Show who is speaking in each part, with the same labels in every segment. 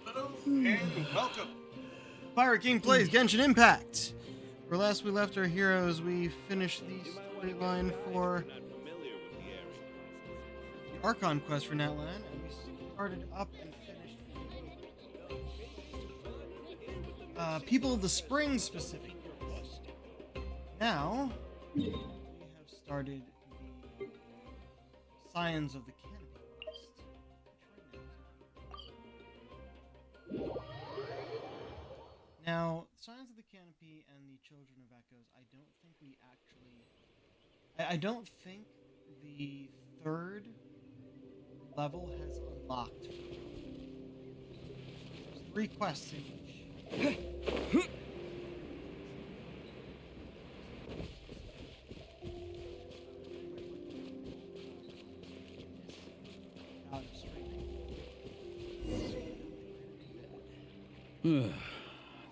Speaker 1: Hello and welcome. Pirate King plays Genshin Impact. Where last we left our heroes, we finished the storyline for the Archon quest for Natlan, and we started up and finished People of the Spring specific quest. Now we have started the Scions of the Canopy quest. Now, Scions of the Canopy and the Children of Echoes, I don't think we actually... I don't think the third level has unlocked. There's 3 quests in each.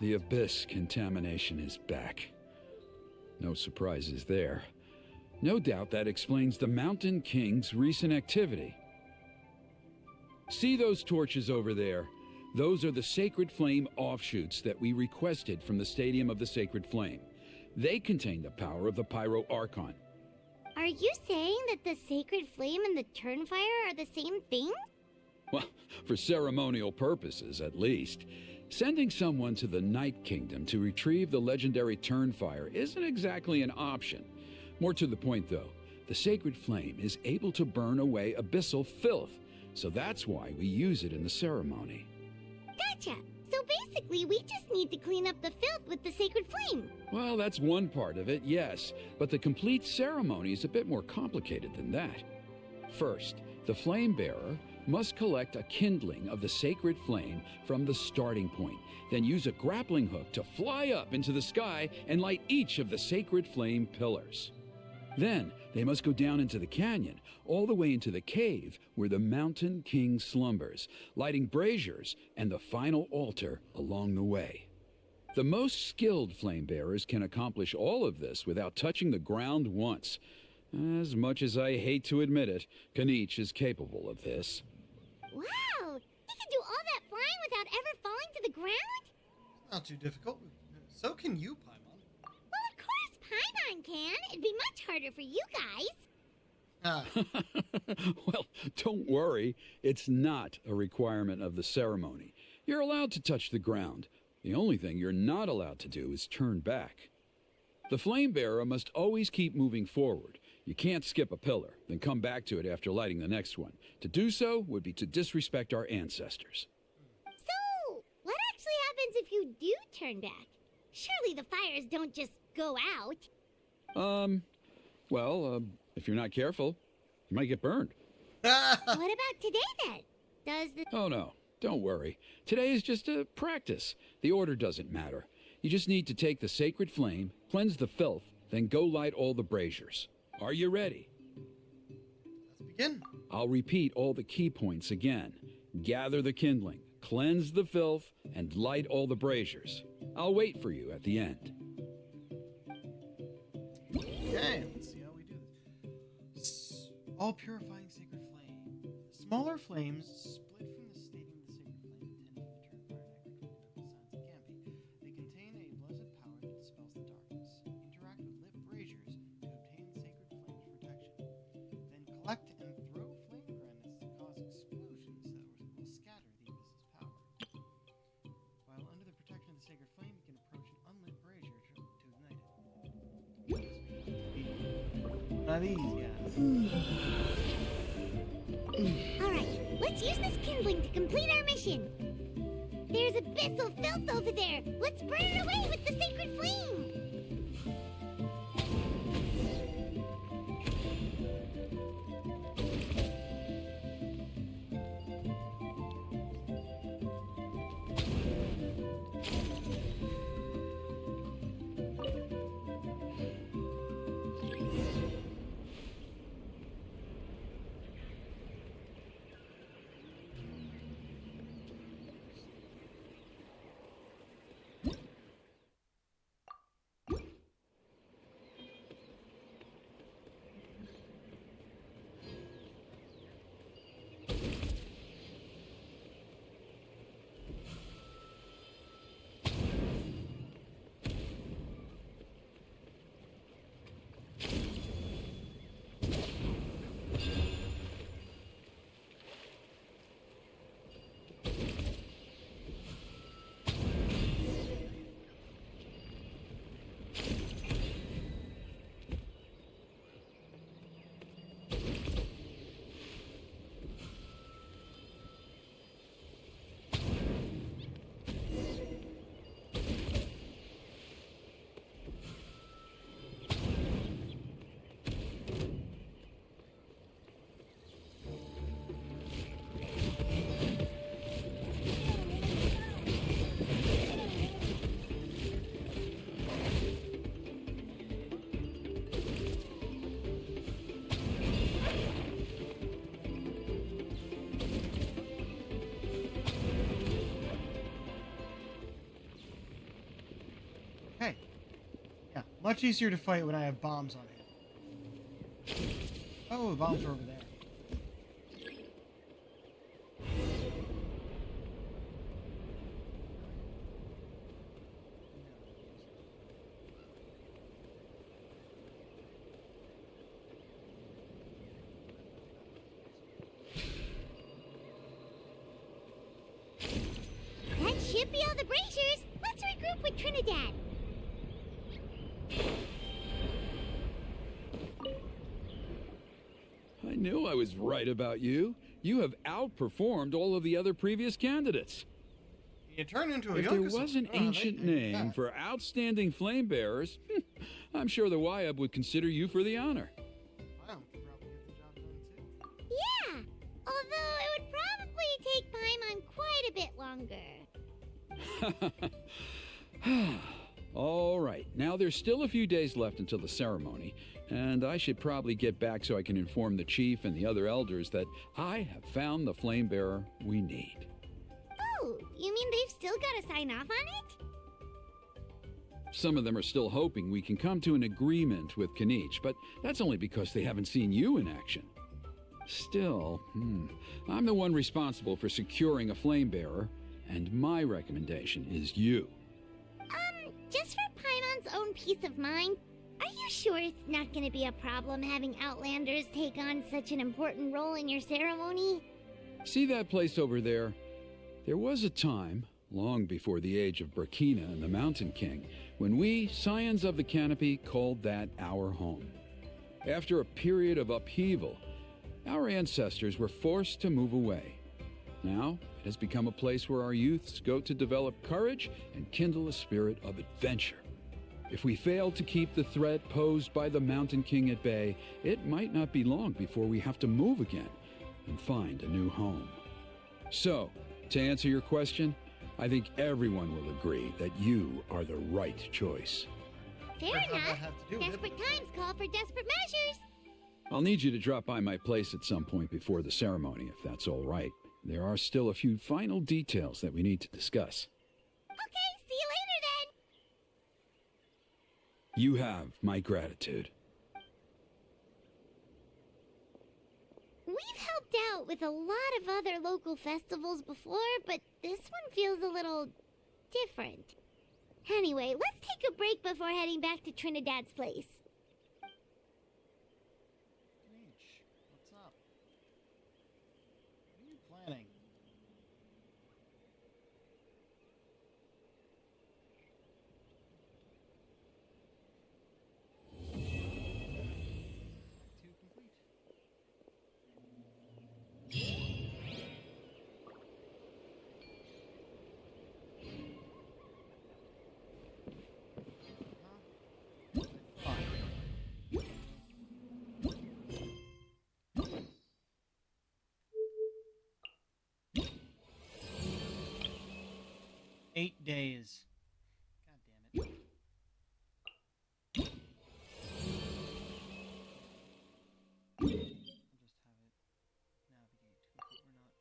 Speaker 2: The Abyss contamination is back. No surprises there. No doubt that explains the Mountain King's recent activity. See those torches over there? Those are the Sacred Flame offshoots that we requested from the Stadium of the Sacred Flame. They contain the power of the Pyro Archon.
Speaker 3: Are you saying that the Sacred Flame and the Turnfire are the same thing?
Speaker 2: Well, for ceremonial purposes, at least. Sending someone to the Night Kingdom to retrieve the legendary Turnfire isn't exactly an option. More to the point, though, the Sacred Flame is able to burn away abyssal filth, so that's why we use it in the ceremony.
Speaker 3: Gotcha! So basically, we just need to clean up the filth with the Sacred Flame.
Speaker 2: Well, that's one part of it, yes, but the complete ceremony is a bit more complicated than that. First, the Flame Bearer must collect a kindling of the sacred flame from the starting point, then use a grappling hook to fly up into the sky and light each of the sacred flame pillars. Then they must go down into the canyon, all the way into the cave where the Mountain King slumbers, lighting braziers and the final altar along the way. The most skilled flame bearers can accomplish all of this without touching the ground once. As much as I hate to admit it, Kanich is capable of this.
Speaker 3: Wow! He can do all that flying without ever falling to the ground?
Speaker 1: Not too difficult. So can you, Paimon.
Speaker 3: Well, of course Paimon can. It'd be much harder for you guys.
Speaker 2: Well, don't worry. It's not a requirement of the ceremony. You're allowed to touch the ground. The only thing you're not allowed to do is turn back. The flame bearer must always keep moving forward. You can't skip a pillar, then come back to it after lighting the next one. To do so would be to disrespect our ancestors.
Speaker 3: So, what actually happens if you do turn back? Surely the fires don't just go out.
Speaker 2: If you're not careful, you might get burned.
Speaker 3: What about today, then? Does the...
Speaker 2: Oh, no. Don't worry. Today is just a practice. The order doesn't matter. You just need to take the sacred flame, cleanse the filth, then go light all the braziers. Are you ready?
Speaker 1: Let's begin.
Speaker 2: I'll repeat all the key points again. Gather the kindling, cleanse the filth, and light all the braziers. I'll wait for you at the end.
Speaker 1: Okay, let's see how we do this. All purifying sacred flame. Smaller flames split from the stadium of the sacred flame intended to turn fire and agricultural science of Gampi. They contain a blessed power that dispels the darkness. Interact with lit braziers to obtain sacred flame's protection. Then collect and throw flame granite to cause explosions that will scatter the abyss's power. While under the protection of the sacred flame, you can approach an unlit brazier to ignite it. One of these guys.
Speaker 3: Alright, let's use this kindling to complete our mission. There's abyssal filth over there. Let's burn it away with the sacred flame.
Speaker 1: Okay. Yeah, much easier to fight when I have bombs on hand. Oh, the bombs are over there.
Speaker 3: That should be all the braziers. Let's regroup with Trinidad.
Speaker 2: I knew I was right about you. You have outperformed all of the other previous candidates.
Speaker 1: You turn into a
Speaker 2: If there
Speaker 1: Yokuso.
Speaker 2: was an ancient name for outstanding flame bearers, I'm sure the Wyab would consider you for the honor.
Speaker 1: Wow, could probably get the job done too.
Speaker 3: Yeah, although it would probably take Paimon quite a bit longer.
Speaker 2: All right, now there's still a few days left until the ceremony, and I should probably get back so I can inform the chief and the other elders that I have found the flame bearer we need.
Speaker 3: Oh, you mean they've still got to sign off on it?
Speaker 2: Some of them are still hoping we can come to an agreement with Kanich, but that's only because they haven't seen you in action. Still, I'm the one responsible for securing a flame bearer, and my recommendation is you.
Speaker 3: Just for Paimon's own peace of mind, are you sure it's not going to be a problem having Outlanders take on such an important role in your ceremony?
Speaker 2: See that place over there? There was a time, long before the age of Burkina and the Mountain King, when we, Scions of the Canopy, called that our home. After a period of upheaval, our ancestors were forced to move away. Now, it has become a place where our youths go to develop courage and kindle a spirit of adventure. If we fail to keep the threat posed by the Mountain King at bay, it might not be long before we have to move again and find a new home. So, to answer your question, I think everyone will agree that you are the right choice.
Speaker 3: Fair
Speaker 1: What does that
Speaker 3: enough.
Speaker 1: have to do with it?
Speaker 3: Desperate times call for desperate measures.
Speaker 2: I'll need you to drop by my place at some point before the ceremony, if that's all right. There are still a few final details that we need to discuss.
Speaker 3: Okay, see you later then.
Speaker 2: You have my gratitude.
Speaker 3: We've helped out with a lot of other local festivals before, but this one feels a little different. Anyway, let's take a break before heading back to Trinidad's place.
Speaker 1: Kanich, what's up? What are you planning? To complete. 8 days. God damn it. I'll just have it navigate to it, but we're not.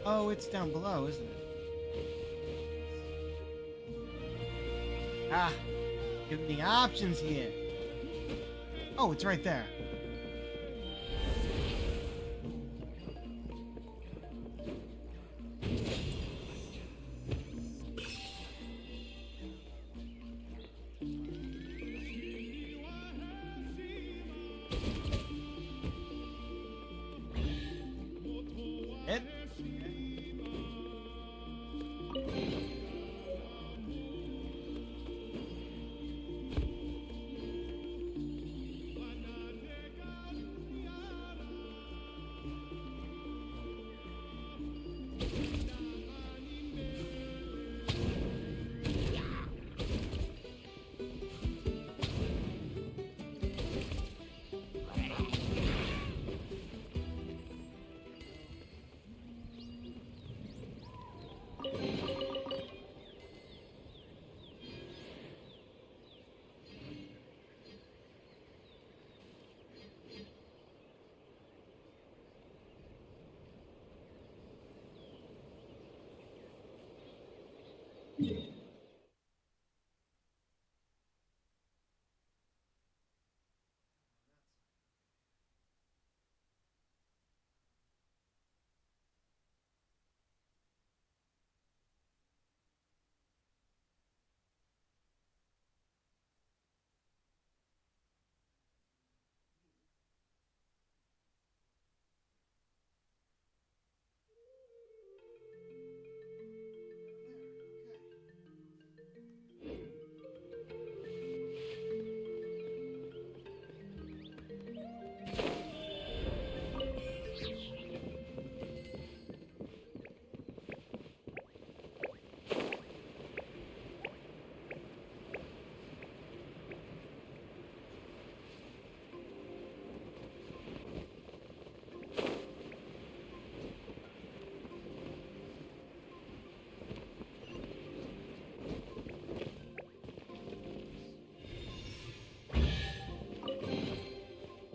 Speaker 1: Oh, it's down below, isn't it? Ah, give me the options here. Oh, it's right there. It.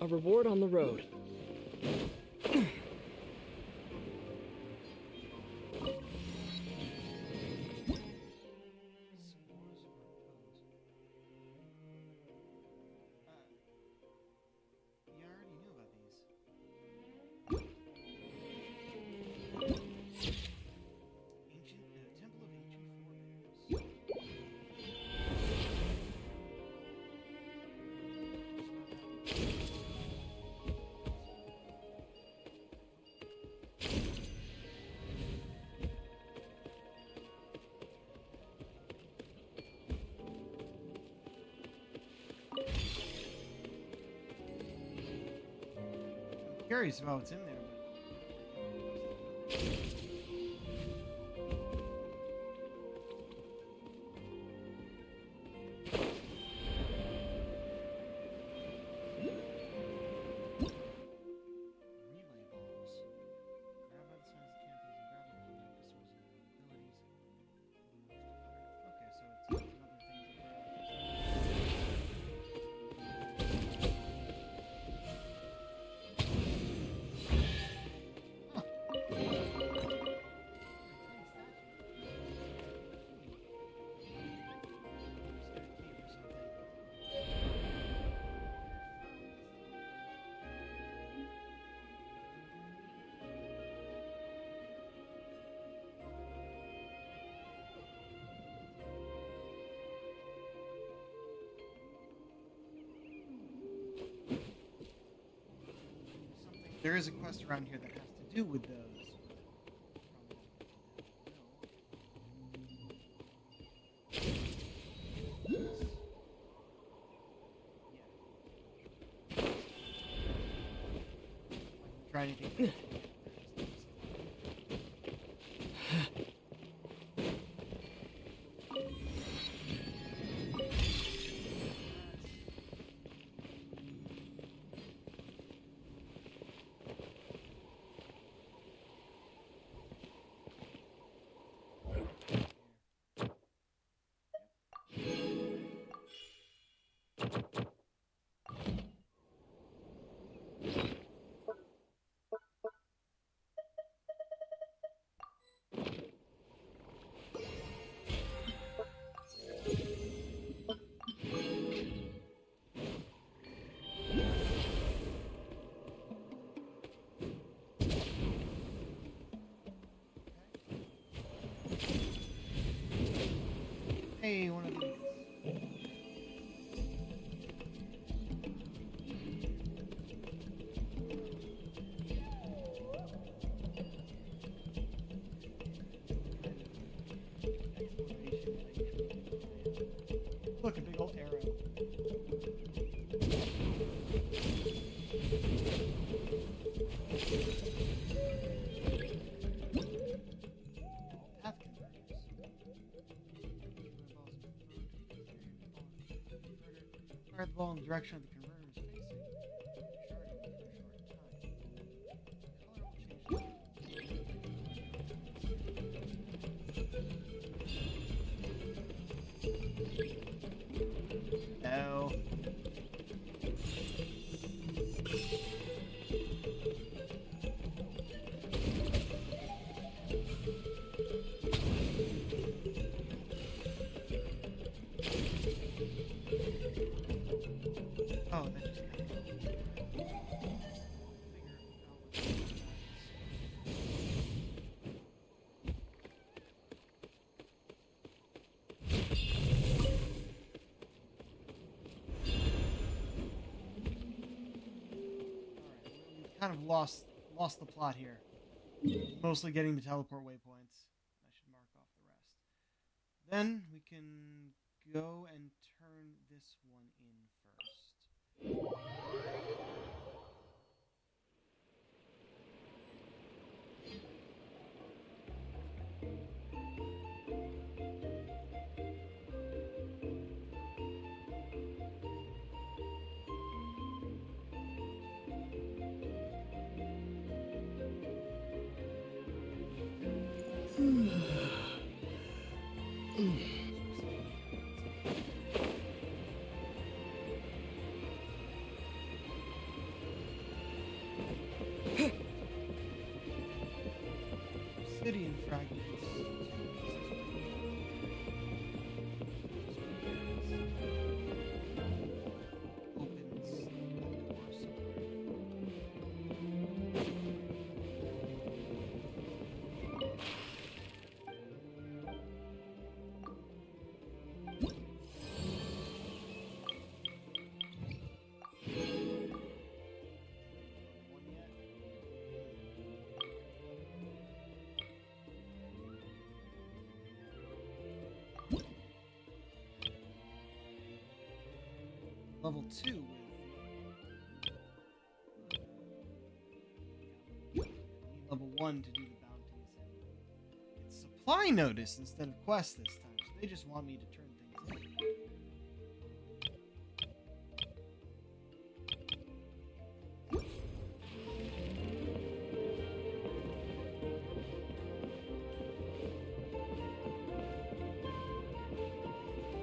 Speaker 4: A reward on the road.
Speaker 1: Spores or codes. Yeah, I already knew about these. Temple of Ancient Forebears. I'm curious about what's in there. Relay balls. Grab by the sides of campings and grab them to connect the source of abilities. Okay, so it's another thing to grab. Huh. Tiny statue. Just got a cave or something. There is a quest around here that has to do with those. Try anything. Hey, one of these. Look, a big old arrow. Path converters. Fire the ball in the direction of the converter is facing. Sharding for a short time. Color will change. No. Oh, that just kind of lost the plot here. Mostly getting the teleport waypoints. I should mark off the rest. Then we can go and turn this one in first. level 2 with level 1 to do the bounties. And it's supply notice instead of quest this time, so they just want me to turn things in.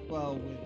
Speaker 1: Well, with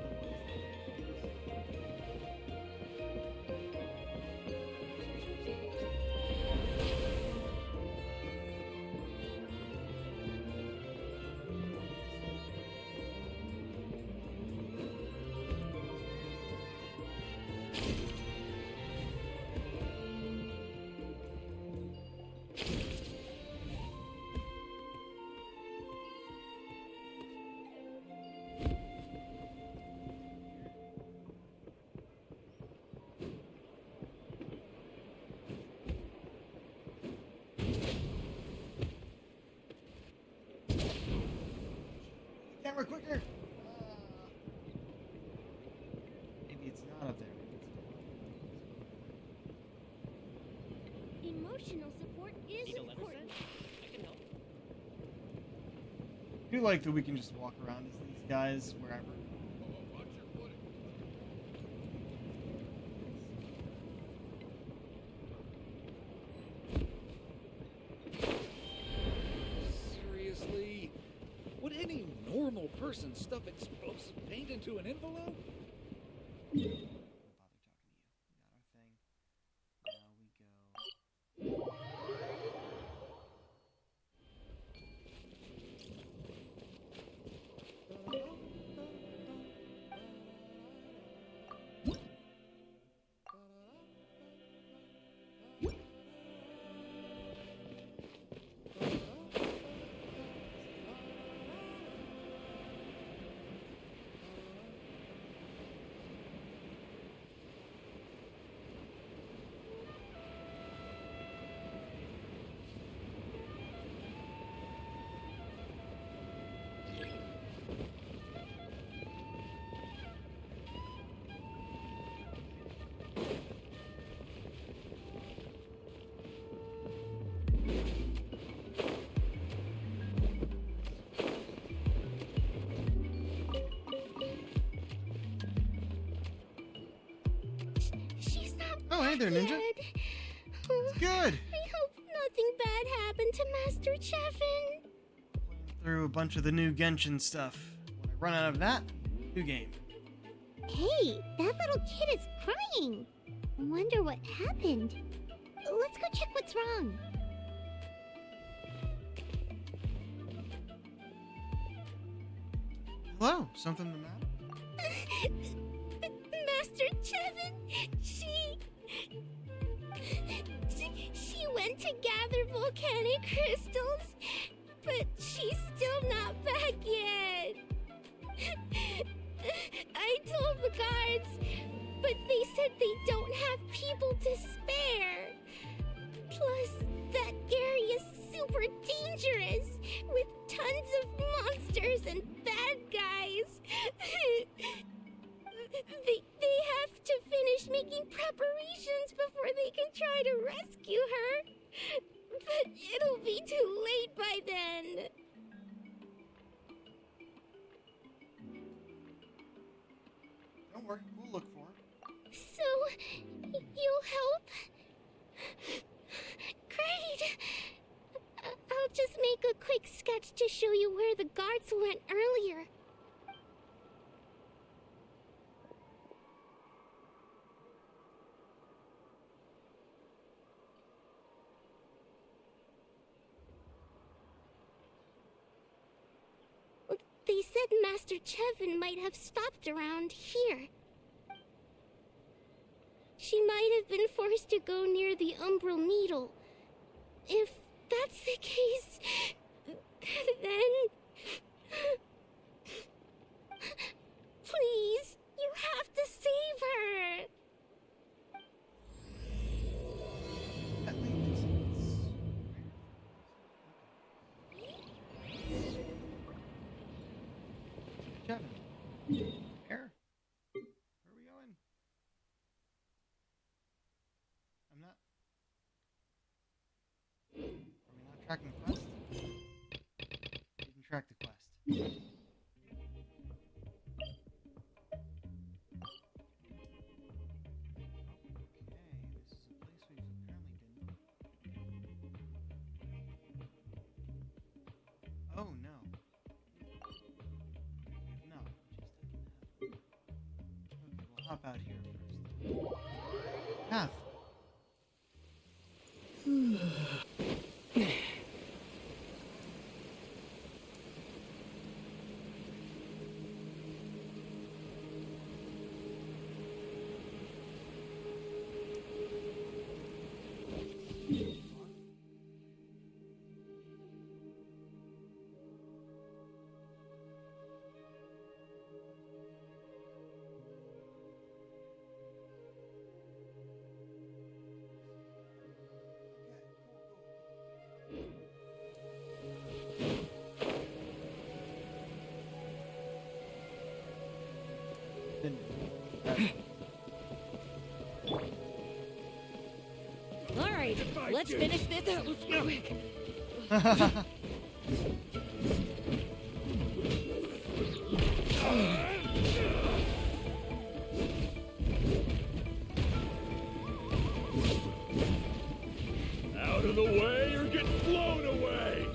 Speaker 1: camera quicker. Maybe it's not up there.
Speaker 3: Emotional support is important.
Speaker 1: I do like that we can just walk around as these guys wherever.
Speaker 4: Seriously? Would any normal person stuff explosive paint into an envelope?
Speaker 1: Don't bother talking to you. We got our thing. Now we go.
Speaker 3: She's not
Speaker 1: Oh, hey there, Ninja.
Speaker 3: dead.
Speaker 1: It's good.
Speaker 3: I hope nothing bad happened to Master Cheffin.
Speaker 1: Playing through a bunch of the new Genshin stuff. When I run out of that, new game.
Speaker 3: Hey, that little kid is crying. I wonder what happened. Let's go check what's wrong.
Speaker 1: Hello, something the matter?
Speaker 3: Master Chevin, she went to gather volcanic crystals, but she's still not back yet. I told the guards, but they said they don't have people to spare. Plus, that area's super dangerous, with tons of monsters and bad guys. They have to finish making preparations before they can try to rescue her. But it'll be too late by then.
Speaker 1: Don't worry, we'll look for it.
Speaker 3: So, you'll help? Great! I'll just make a quick sketch to show you where the guards went earlier. They said Master Chevin might have stopped around here. She might have been forced to go near the Umbral Needle. If that's the case, then... Please, you have to save her!
Speaker 1: That makes sense. Kevin. Where? Where are we going? Tracking the quest? You can track the quest. Okay, this is a place we've apparently been. Oh no. We've not. We just didn't have. Okay, we'll hop out here first. Path.
Speaker 5: All right, let's finish this. That was quick.
Speaker 4: Out of the way or get blown away!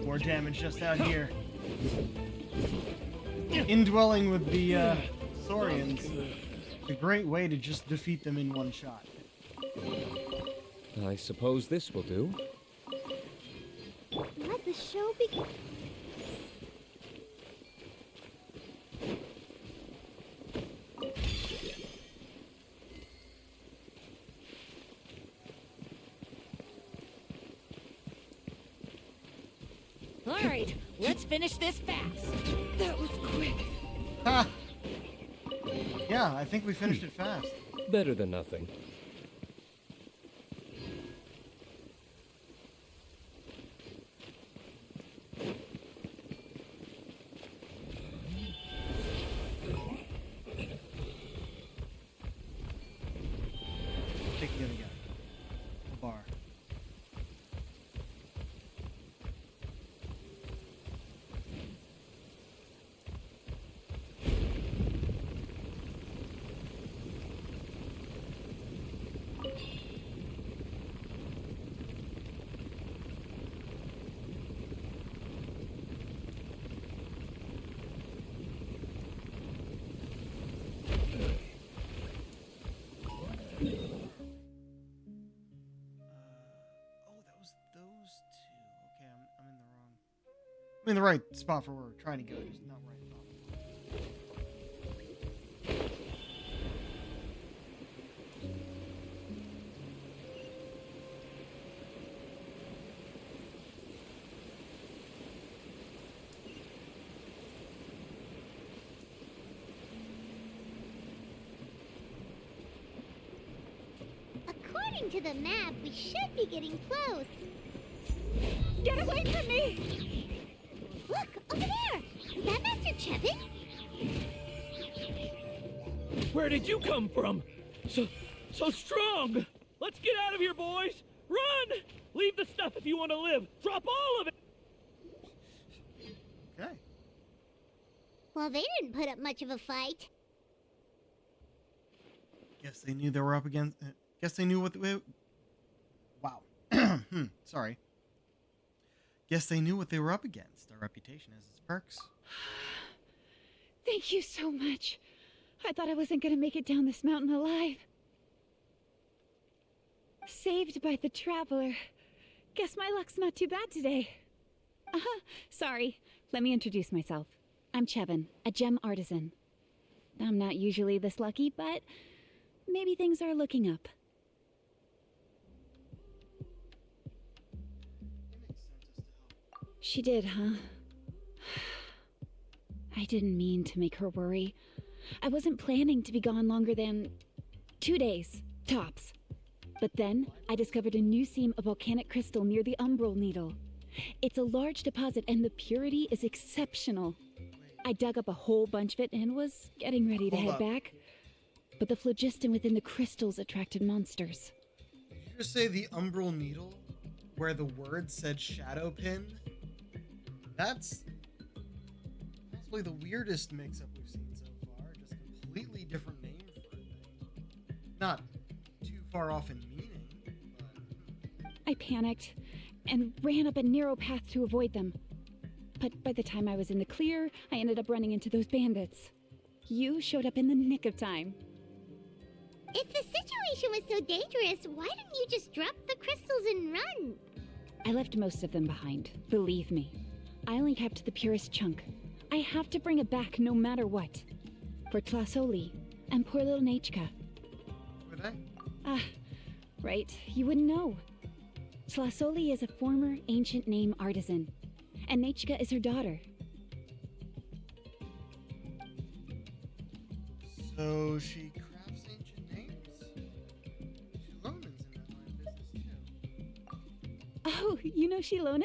Speaker 1: More damage just out here. Indwelling with the Saurians. It's a great way to just defeat them in one shot.
Speaker 6: I suppose this will do.
Speaker 3: Let the show begin.
Speaker 5: All right, let's finish this fast. That was quick.
Speaker 1: Ha! Yeah, I think we finished it fast.
Speaker 6: Better than nothing.
Speaker 1: Take the other guy. The bar. Oh, that was those two. Okay, I'm in the wrong. I'm in the right spot for where we're trying to go, just not right spot.
Speaker 3: According to the map, we should be getting close.
Speaker 5: Get away from me!
Speaker 3: Look, over there! Is that Master Chevin?
Speaker 6: Where did you come from? So strong! Let's get out of here, boys! Run! Leave the stuff if you want to live! Drop all of it!
Speaker 1: Okay.
Speaker 3: Well, they didn't put up much of a fight.
Speaker 1: Guess they knew they were up against. Guess they knew what the. Wow. Sorry. Guess they knew what they were up against. Our reputation has its perks.
Speaker 5: Thank you so much. I thought I wasn't gonna make it down this mountain alive. Saved by the Traveler. Guess my luck's not too bad today. Sorry. Let me introduce myself. I'm Chevin, a gem artisan. I'm not usually this lucky, but maybe things are looking up. She did, huh? I didn't mean to make her worry. I wasn't planning to be gone longer than 2 days, tops. But then, I discovered a new seam of volcanic crystal near the Umbral Needle. It's a large deposit and the purity is exceptional. I dug up a whole bunch of it and was getting ready to
Speaker 1: Hold
Speaker 5: head
Speaker 1: up.
Speaker 5: back. But the phlogiston within the crystals attracted monsters.
Speaker 1: Did you just say the Umbral Needle, where the word said shadow pin? That's possibly the weirdest mix-up we've seen so far. Just a completely different name for a thing. Not too far off in meaning, but...
Speaker 5: I panicked and ran up a narrow path to avoid them. But by the time I was in the clear, I ended up running into those bandits. You showed up in the nick of time.
Speaker 3: If the situation was so dangerous, why didn't you just drop the crystals and run?
Speaker 5: I left most of them behind, believe me. I only kept the purest chunk. I have to bring it back no matter what. For Tlasoli and poor little Nachka.
Speaker 1: Were they?
Speaker 5: Ah, right, you wouldn't know. Tlasoli is a former ancient name artisan, and Nachka is her daughter.
Speaker 1: So she crafts ancient names? Shilonin's in that line of business too.
Speaker 5: Oh, you know Shilonin?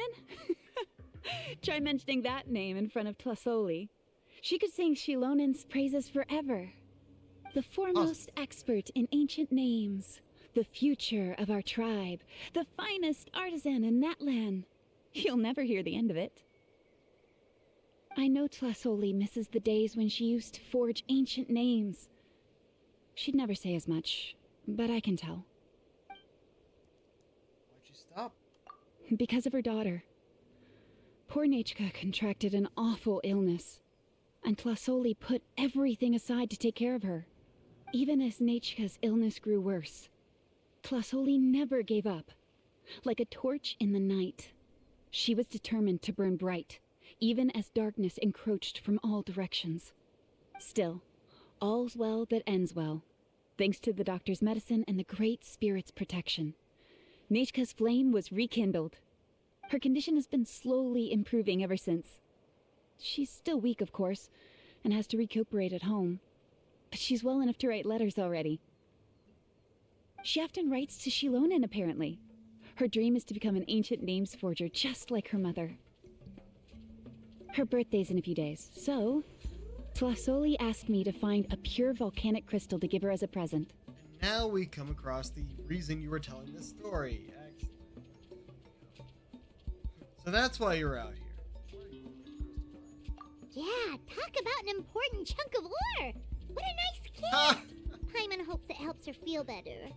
Speaker 5: Try mentioning that name in front of Tlasoli. She could sing Shilonin's praises forever. The foremost expert in ancient names, the future of our tribe, the finest artisan in that land. You'll never hear the end of it. I know Tlasoli misses the days when she used to forge ancient names. She'd never say as much, but I can tell.
Speaker 1: Why'd you stop?
Speaker 5: Because of her daughter. Poor Nachka contracted an awful illness, and Tlasoli put everything aside to take care of her. Even as Nachka's illness grew worse, Tlasoli never gave up. Like a torch in the night, she was determined to burn bright, even as darkness encroached from all directions. Still, all's well that ends well, thanks to the doctor's medicine and the Great Spirit's protection. Nachka's flame was rekindled. Her condition has been slowly improving ever since. She's still weak, of course, and has to recuperate at home. But she's well enough to write letters already. She often writes to Shilonin, apparently. Her dream is to become an ancient names forger, just like her mother. Her birthday's in a few days, so Tlasoli asked me to find a pure volcanic crystal to give her as a present.
Speaker 1: And now we come across the reason you were telling this story. Excellent. So that's why you're out here.
Speaker 3: Yeah, talk about an important chunk of lore. What a nice
Speaker 1: Ah!
Speaker 3: kid. Paimon hopes it helps her feel better.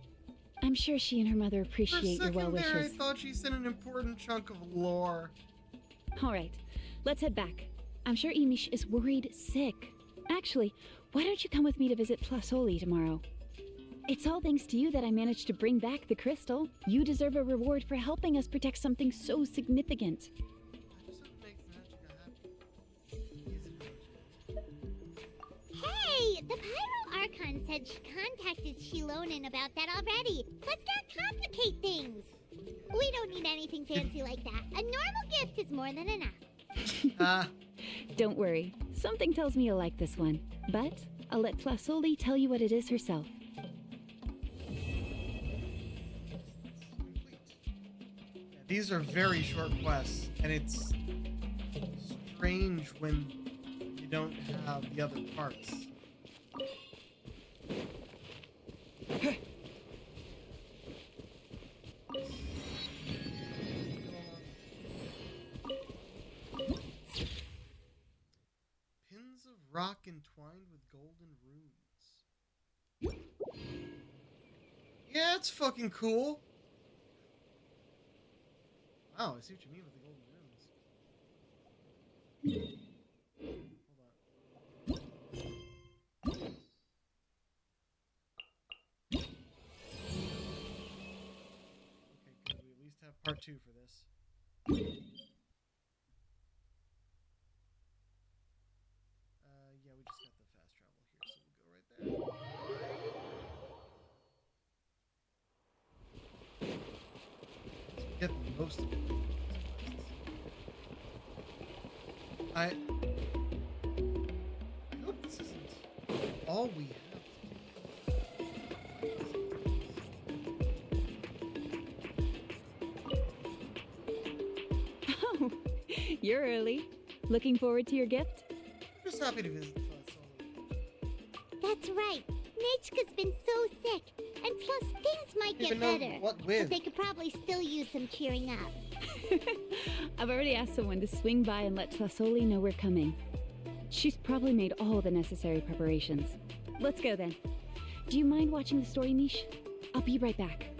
Speaker 5: I'm sure she and her mother
Speaker 1: For a
Speaker 5: appreciate your well
Speaker 1: second there, I
Speaker 5: wishes.
Speaker 1: thought she said an important chunk of lore.
Speaker 5: All right, let's head back. I'm sure Imish is worried sick. Actually, why don't you come with me to visit Tlasoli tomorrow? It's all thanks to you that I managed to bring back the crystal. You deserve a reward for helping us protect something so significant.
Speaker 1: That doesn't make Magica happy.
Speaker 3: Hey, the Pyro Archon said she contacted Shilonin about that already. Let's not complicate things. We don't need anything fancy like that. A normal gift is more than enough.
Speaker 1: Ah,
Speaker 5: Don't worry, something tells me you'll like this one. But I'll let Tlasoli tell you what it is herself.
Speaker 1: these are very short quests, and it's strange when you don't have the other parts. Pins of rock entwined with golden runes. Yeah, it's fucking cool. Wow, I see what you mean with the golden runes. Hold on. Okay, good. We at least have part 2 for this. Yeah, we just got the fast travel here, so we'll go right there. Let's get most of it. I hope this isn't all we have to do.
Speaker 5: You're early. Looking forward to your gift?
Speaker 1: Just happy to visit Solo.
Speaker 3: That's right. Nechka's been so sick, and plus things might get
Speaker 1: Even know
Speaker 3: better.
Speaker 1: what
Speaker 3: But
Speaker 1: with.
Speaker 3: they could probably still use some cheering up.
Speaker 5: I've already asked someone to swing by and let Tlasoli know we're coming. She's probably made all the necessary preparations. Let's go then. Do you mind watching the story, Niche? I'll be right back.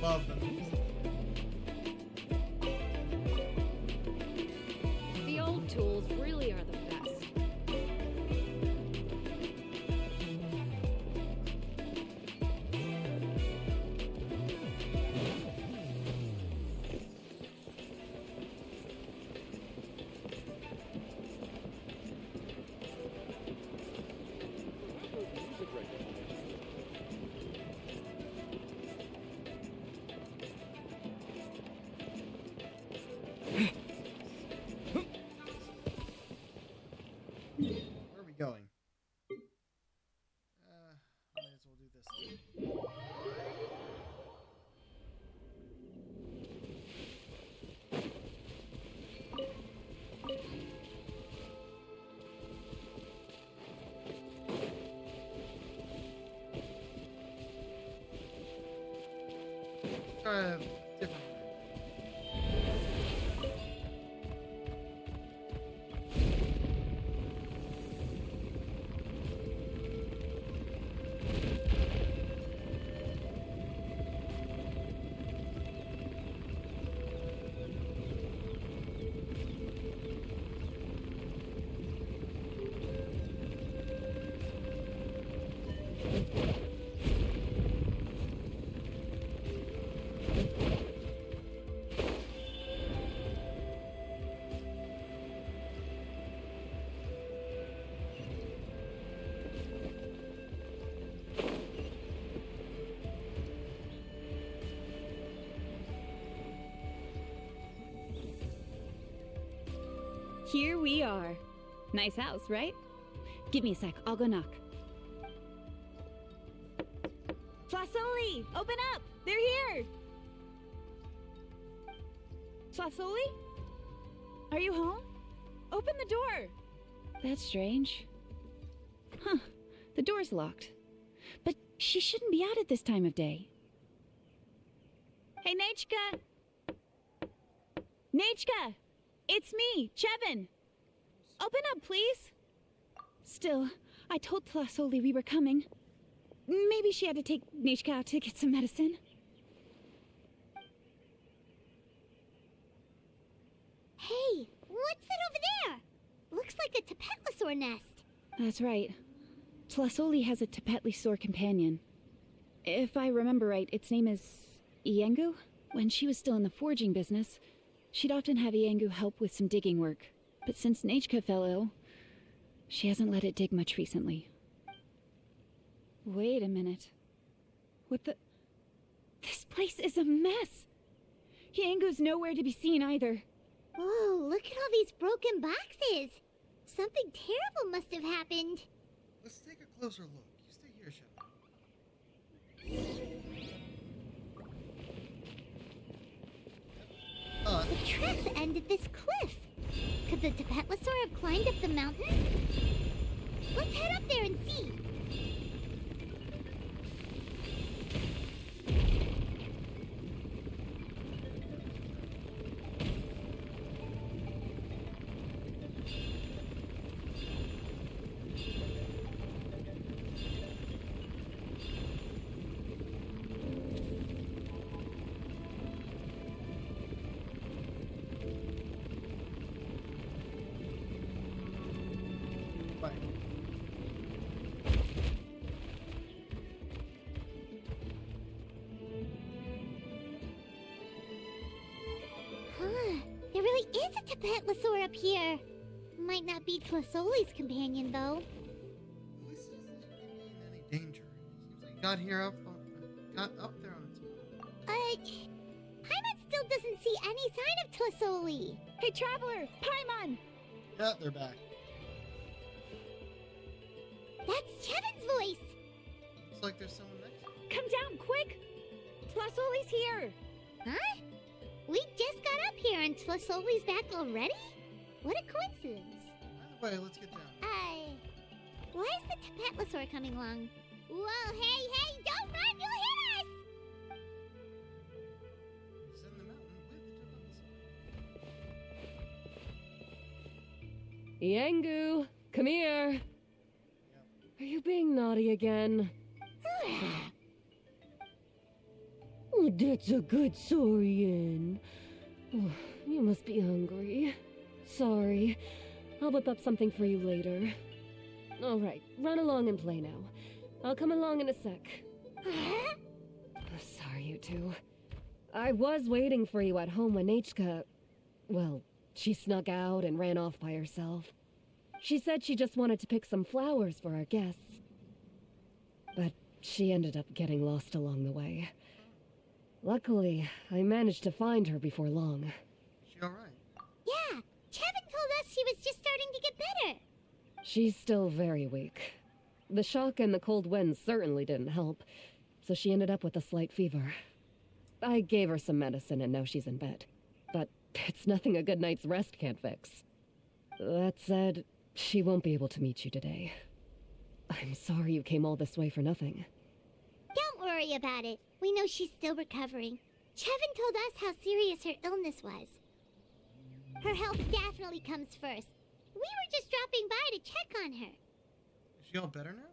Speaker 1: Love them.
Speaker 7: The old tools really are the best.
Speaker 1: Where are we going? Might as well do this. Try a different way.
Speaker 5: Here we are. Nice house, right? Give me a sec, I'll go knock. Tlasoli, open up! They're here! Tlasoli? Are you home? Open the door! That's strange. Huh, the door's locked. But she shouldn't be out at this time of day. Hey, Nechka! Nechka! It's me, Chevin! Open up, please! Still, I told Tlasoli we were coming. Maybe she had to take Nechka out to get some medicine.
Speaker 3: Hey, what's that over there? Looks like a Tapetlosaur nest.
Speaker 5: That's right. Tlasoli has a Tapetlisaur companion. If I remember right, its name is Iengu? When she was still in the forging business, she'd often have Iengu help with some digging work. But since Nechka fell ill, she hasn't let it dig much recently. Wait a minute. What the... This place is a mess! Iengu's nowhere to be seen either.
Speaker 3: Whoa, look at all these broken boxes. Something terrible must have happened.
Speaker 1: Let's take a closer look. You stay here, Shepard.
Speaker 3: The tracks end at this cliff. Could the Tapetlosaur have climbed up the mountain? Let's head up there and see.
Speaker 1: Bye.
Speaker 3: Huh, there really is a Tapetlosaur up here. Might not be Tlasoli's companion, though.
Speaker 1: At least it doesn't seem to be in any danger. Seems like it got here got up there on its own.
Speaker 3: Paimon still doesn't see any sign of Tlasoli.
Speaker 5: Hey, Traveler! Paimon!
Speaker 1: Yeah, they're back. like there's someone next to you.
Speaker 5: Come down, quick! Tlasoli's here!
Speaker 3: Huh? We just got up here and Tlasoli's back already? What a coincidence.
Speaker 1: Either way, let's get down.
Speaker 3: Why is the Tapatlosaur coming along? Whoa, hey, don't run, you'll hit us!
Speaker 1: He's in the mountain with the
Speaker 8: Yangu, come here. Are you being naughty again? Oh, that's a good Saurian. Oh, you must be hungry. Sorry. I'll whip up something for you later. All right, run along and play now. I'll come along in a sec. Oh, sorry, you two. I was waiting for you at home when Nachka... Well, she snuck out and ran off by herself. She said she just wanted to pick some flowers for our guests. But she ended up getting lost along the way. Luckily, I managed to find her before long.
Speaker 1: She alright?
Speaker 3: Yeah, Kevin told us she was just starting to get better.
Speaker 8: She's still very weak. The shock and the cold winds certainly didn't help, so she ended up with a slight fever. I gave her some medicine and now she's in bed. But it's nothing a good night's rest can't fix. That said, she won't be able to meet you today. I'm sorry you came all this way for nothing.
Speaker 3: Don't worry about it. We know she's still recovering. Kevin told us how serious her illness was. Her health definitely comes first. We were just dropping by to check on her.
Speaker 1: Is she all better now?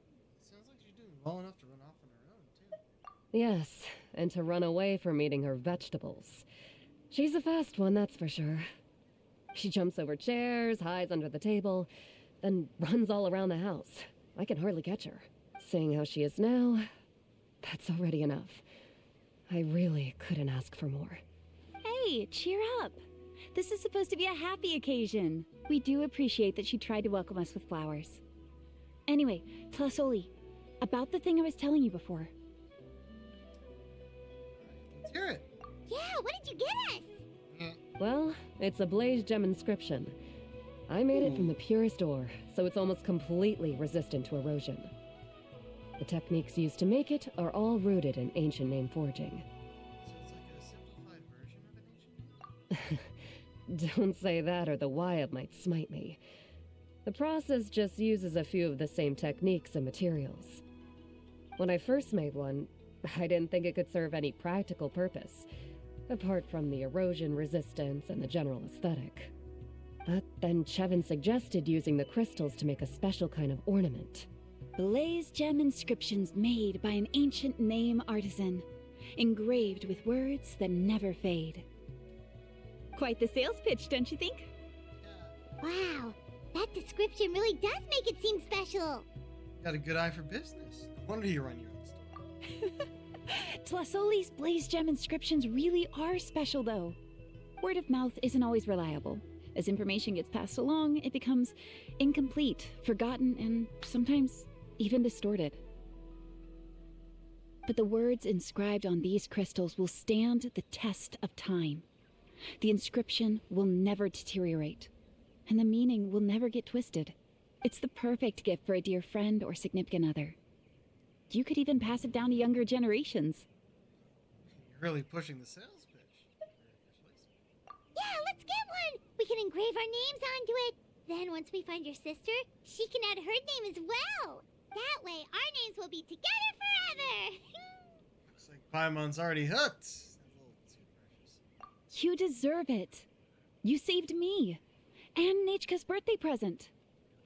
Speaker 1: Sounds like she's doing well enough to run off on her own, too.
Speaker 8: Yes, and to run away from eating her vegetables. She's a fast one, that's for sure. She jumps over chairs, hides under the table, then runs all around the house. I can hardly catch her. Seeing how she is now, that's already enough. I really couldn't ask for more.
Speaker 5: Hey, cheer up! This is supposed to be a happy occasion. We do appreciate that she tried to welcome us with flowers. Anyway, Tlasoli, about the thing I was telling you before.
Speaker 1: Let's hear it.
Speaker 3: Yeah, what did you get us?
Speaker 8: Well, it's a blaze gem inscription. I made it from the purest ore, so it's almost completely resistant to erosion. The techniques used to make it are all rooted in ancient name forging.
Speaker 1: So it's like a simplified version of an ancient name?
Speaker 8: Don't say that or the Wyatt might smite me. The process just uses a few of the same techniques and materials. When I first made one, I didn't think it could serve any practical purpose, apart from the erosion resistance and the general aesthetic. But then Chevin suggested using the crystals to make a special kind of ornament.
Speaker 5: Blaze gem inscriptions made by an ancient name artisan, engraved with words that never fade. Quite the sales pitch, don't you think?
Speaker 3: Wow, that description really does make it seem special.
Speaker 1: Got a good eye for business. No wonder you run your own store.
Speaker 5: Tlasoli's blaze gem inscriptions really are special, though. Word of mouth isn't always reliable. As information gets passed along, it becomes incomplete, forgotten, and sometimes even distorted. But the words inscribed on these crystals will stand the test of time. The inscription will never deteriorate, and the meaning will never get twisted. It's the perfect gift for a dear friend or significant other. You could even pass it down to younger generations.
Speaker 1: You're really pushing the sales pitch.
Speaker 3: Yeah, let's get one. We can engrave our names onto it. Then once we find your sister, she can add her name as well. That way, our names will be together forever.
Speaker 1: Looks like Paimon's already hooked. That's a little too precious.
Speaker 5: You deserve it. You saved me. And Nachka's birthday present.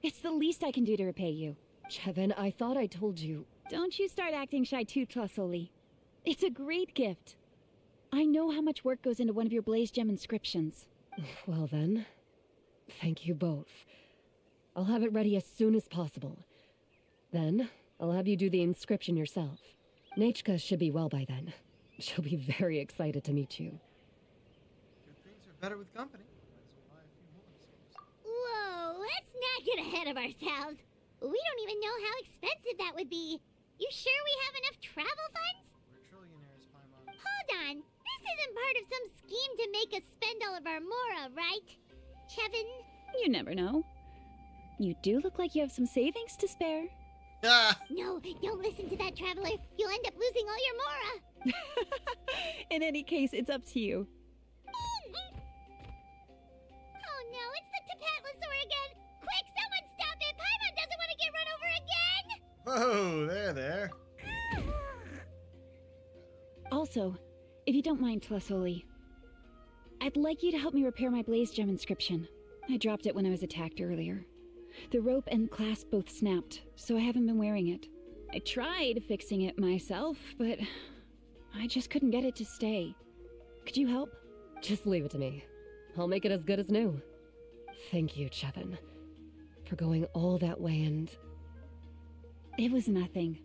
Speaker 5: It's the least I can do to repay you.
Speaker 8: Chevin, I thought I told you.
Speaker 5: Don't you start acting shy too, Tlasoli. It's a great gift. I know how much work goes into one of your blaze gem inscriptions.
Speaker 8: Well then, thank you both. I'll have it ready as soon as possible. Then, I'll have you do the inscription yourself. Nachka should be well by then. She'll be very excited to meet you.
Speaker 1: Good things are better with company. Might as well buy a few more, I suppose.
Speaker 3: Whoa, let's not get ahead of ourselves. We don't even know how expensive that would be. You sure we have enough travel funds?
Speaker 1: We're trillionaires, Paimon.
Speaker 3: Hold on. This isn't part of some scheme to make us spend all of our mora, right? Kevin?
Speaker 5: You never know. You do look like you have some savings to spare.
Speaker 1: Ah!
Speaker 3: No, don't listen to that, Traveler. You'll end up losing all your Mora.
Speaker 5: In any case, it's up to you.
Speaker 3: Oh no, it's the Tapatlosaur again! Quick, someone stop it! Paimon doesn't want to get run over again!
Speaker 1: Whoa, there.
Speaker 5: Also, if you don't mind, Tlasoli, I'd like you to help me repair my Blaze Gem inscription. I dropped it when I was attacked earlier. The rope and clasp both snapped, so I haven't been wearing it. I tried fixing it myself, but I just couldn't get it to stay. Could you help?
Speaker 8: Just leave it to me. I'll make it as good as new. Thank you, Chevin, for going all that way and...
Speaker 5: It was nothing.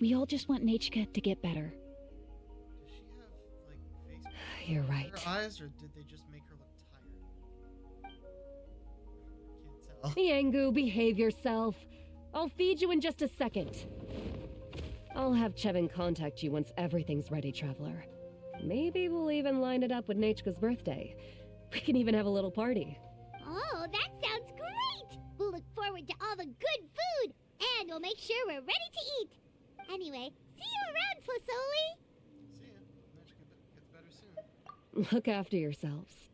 Speaker 5: We all just want Nachka to get better.
Speaker 1: Does she have, like, face
Speaker 8: You're
Speaker 1: in
Speaker 8: right.
Speaker 1: her eyes, or did they just make her look tired? Can't tell.
Speaker 8: Yangu, behave yourself. I'll feed you in just a second. I'll have Chevin contact you once everything's ready, Traveler. Maybe we'll even line it up with Nachka's birthday. We can even have a little party.
Speaker 3: Oh, that sounds great! We'll look forward to all the good food, and we'll make sure we're ready to eat. Anyway, see you around, Tlasoli!
Speaker 1: See ya. Nachka gets better soon.
Speaker 8: Look after yourselves.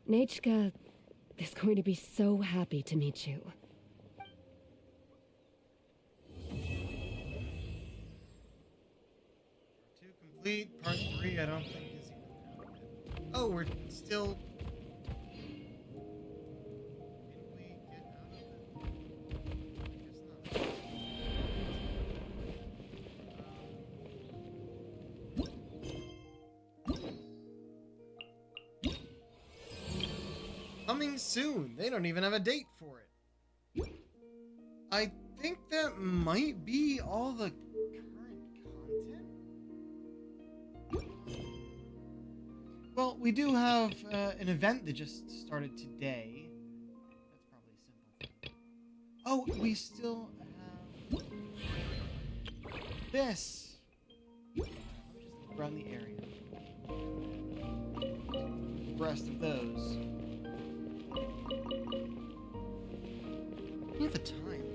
Speaker 8: Nachka is going to be so happy to meet you.
Speaker 1: Part 2 complete. Part 3, I don't think is even out yet. Oh, we're still... Didn't we get out of it? I guess not. Coming soon. They don't even have a date for it. I think that might be all the current content. Well, we do have an event that just started today. That's probably a simple thing. Oh, we still have this. Let me just look around the area. The rest of those. Look at the time.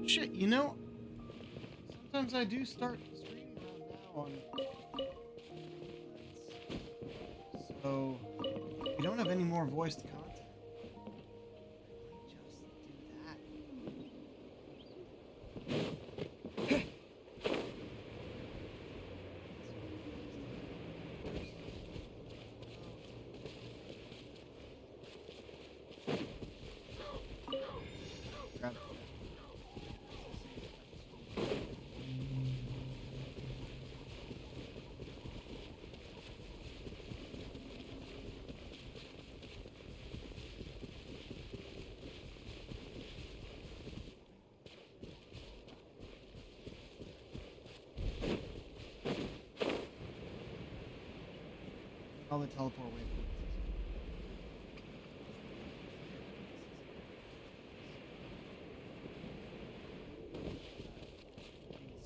Speaker 1: Shit, you know, sometimes I do start streaming around now on... So, we don't have any more voiced content. I might just do that. Grab it. All the teleport waypoints.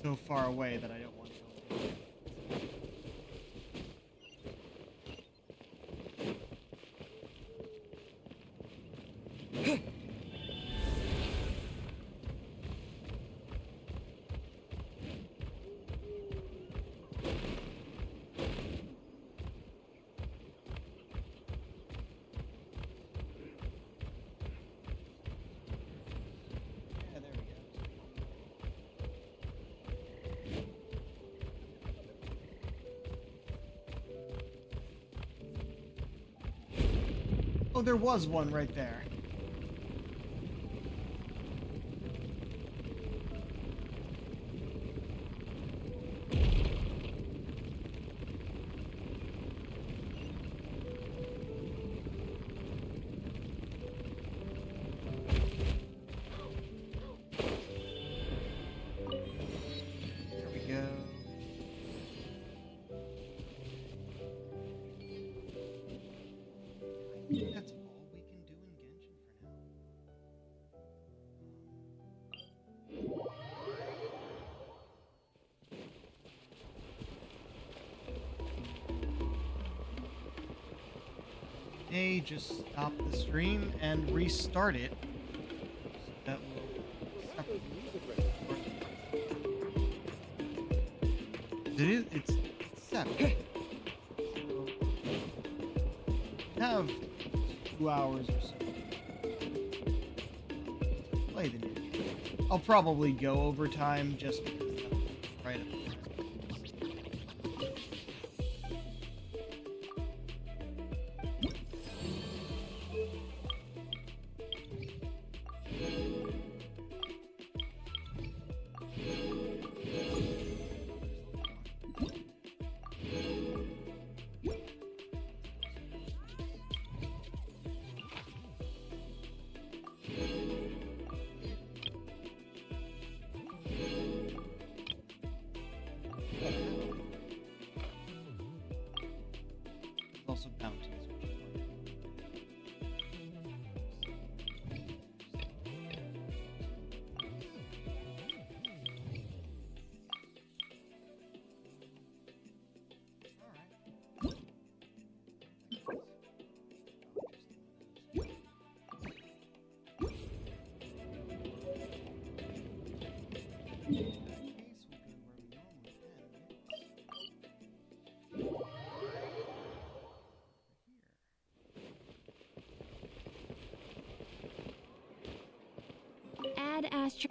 Speaker 1: So far away that I don't want to go in. Yeah, there we go. Oh, there was one right there. There we go. I think that's all we can do in Genshin for now. Hey, just stop the stream and restart it. that will separate it's separate. So, have 2 hours or so to play the new game. I'll probably go over time just because that's right up there. Also bounties, which is fun.
Speaker 5: Add Astro.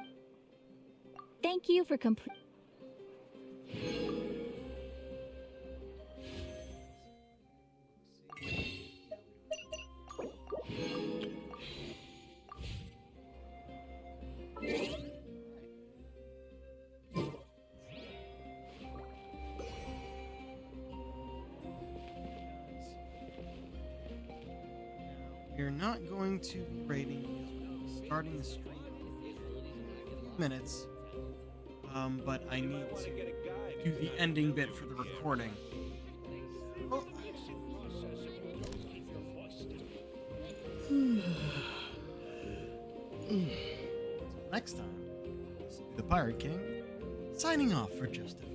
Speaker 5: Thank you for complete.
Speaker 1: We're not going to be raiding because we'll be starting the stream in a few minutes. But I need to do the ending bit for the recording. Oh. Next time, this is the Pirate King, signing off for just a